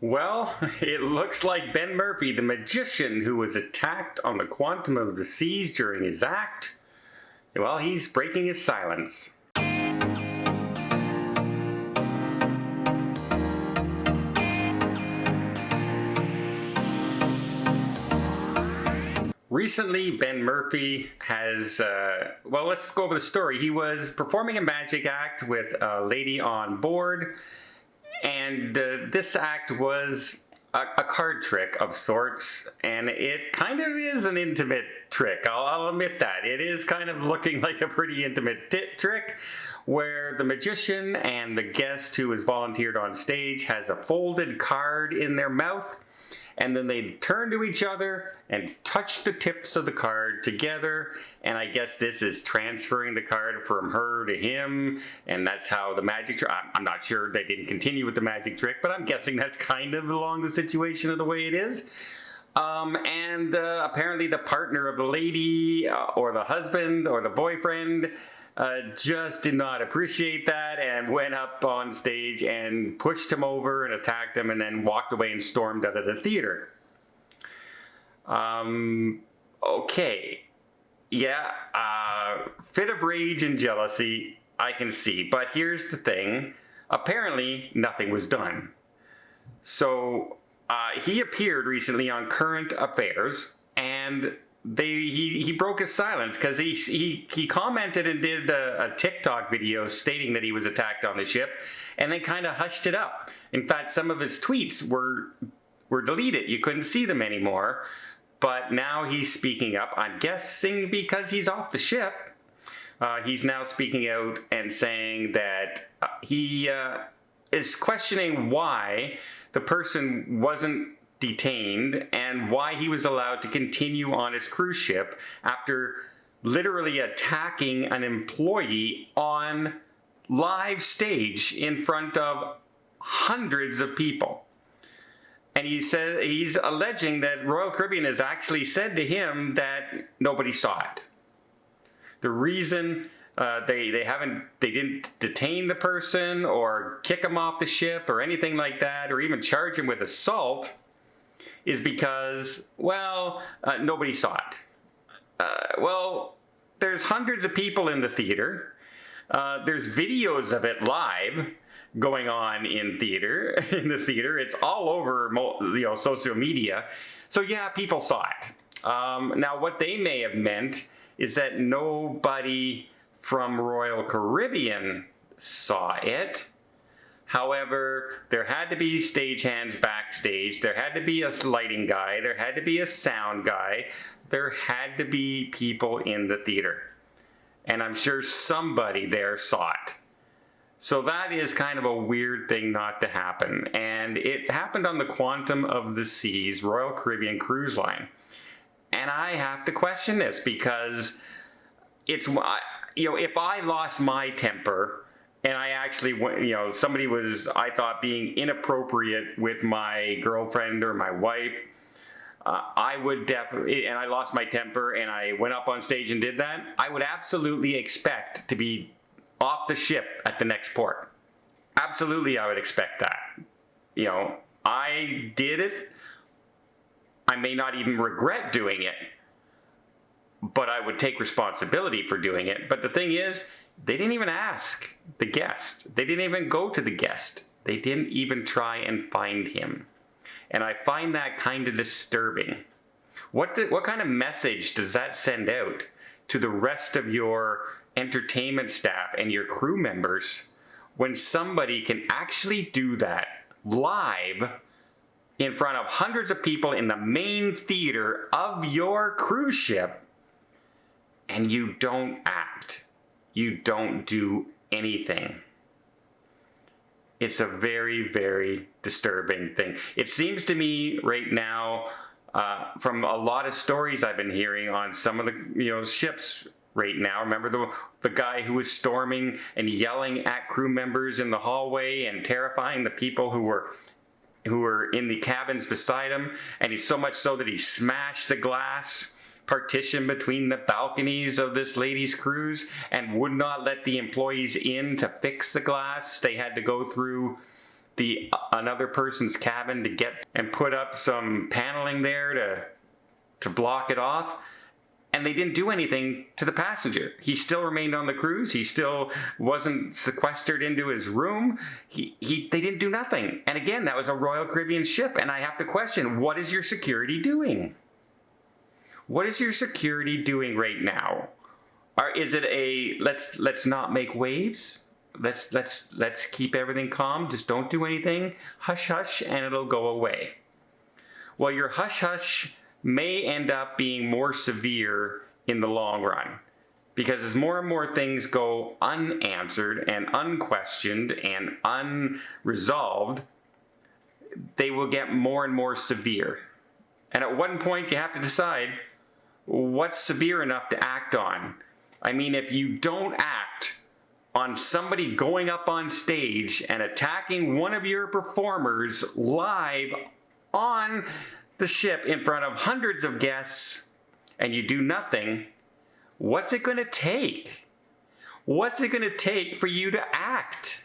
Well, it looks like Ben Murphy, the magician who was attacked on the Quantum of the Seas during his act, well, he's breaking his silence. Recently, Ben Murphy has, well, let's go over the story. He was performing a magic act with a lady on board, and this act was a card trick of sorts, and it kind of is an intimate trick. I'll admit that. It is kind of looking like a pretty intimate trick, where the magician and the guest who has volunteered on stage has a folded card in their mouth, and then they turn to each other and touch the tips of the card together, and I guess this is transferring the card from her to him, and that's how the magic trick, I'm not sure they didn't continue with the magic trick, but I'm guessing that's kind of along the situation of the way it is. Apparently the partner of the lady, or the husband, or the boyfriend, just did not appreciate that and went up on stage and pushed him over and attacked him and then walked away and stormed out of the theater. Okay. Yeah, fit of rage and jealousy, I can see. But here's the thing. Apparently, nothing was done. So, he appeared recently on Current Affairs, and he broke his silence because he commented and did a TikTok video stating that he was attacked on the ship, and they kind of hushed it up. In fact, some of his tweets were deleted. You couldn't see them anymore. But now he's speaking up. I'm guessing because he's off the ship. He's now speaking out and saying that he is questioning why the person wasn't detained and why he was allowed to continue on his cruise ship after literally attacking an employee on live stage in front of hundreds of people. And he says he's alleging that Royal Caribbean has actually said to him that nobody saw it. The reason they didn't detain the person or kick him off the ship or anything like that, or even charge him with assault, is because, well, nobody saw it. Well, there's hundreds of people in the theater. There's videos of it live going on in the theater. It's all over, social media. So yeah, people saw it. Now, what they may have meant is that nobody from Royal Caribbean saw it. However, there had to be stagehands backstage. There had to be a lighting guy. There had to be a sound guy. There had to be people in the theater. And I'm sure somebody there saw it. So that is kind of a weird thing not to happen. And it happened on the Quantum of the Seas Royal Caribbean Cruise Line. And I have to question this because it's, if I lost my temper and I actually went, somebody was, I thought, being inappropriate with my girlfriend or my wife, I would definitely, and I lost my temper and I went up on stage and did that, I would absolutely expect to be off the ship at the next port. Absolutely, I would expect that. I did it. I may not even regret doing it, but I would take responsibility for doing it. But the thing is, they didn't even ask the guest. They didn't even go to the guest. They didn't even try and find him. And I find that kind of disturbing. What kind of message does that send out to the rest of your entertainment staff and your crew members when somebody can actually do that live in front of hundreds of people in the main theater of your cruise ship, and you don't act, you don't do anything? It's a very, very disturbing thing. It seems to me right now, from a lot of stories I've been hearing on some of the ships right now. Remember the guy who was storming and yelling at crew members in the hallway and terrifying the people who were in the cabins beside him, and he's so much so that he smashed the glass partition between the balconies of this lady's cruise and would not let the employees in to fix the glass. They had to go through another person's cabin to get and put up some paneling there to block it off. And they didn't do anything to the passenger. He still remained on the cruise. He still wasn't sequestered into his room. They didn't do nothing. And again, that was a Royal Caribbean ship. And I have to question, what is your security doing? What is your security doing right now? Or is it a let's not make waves? Let's keep everything calm. Just don't do anything. Hush hush, and it'll go away. Well, your hush hush may end up being more severe in the long run, because as more and more things go unanswered and unquestioned and unresolved, they will get more and more severe. And at one point you have to decide what's severe enough to act on. I mean, if you don't act on somebody going up on stage and attacking one of your performers live on the ship in front of hundreds of guests, and you do nothing, what's it going to take? What's it going to take for you to act?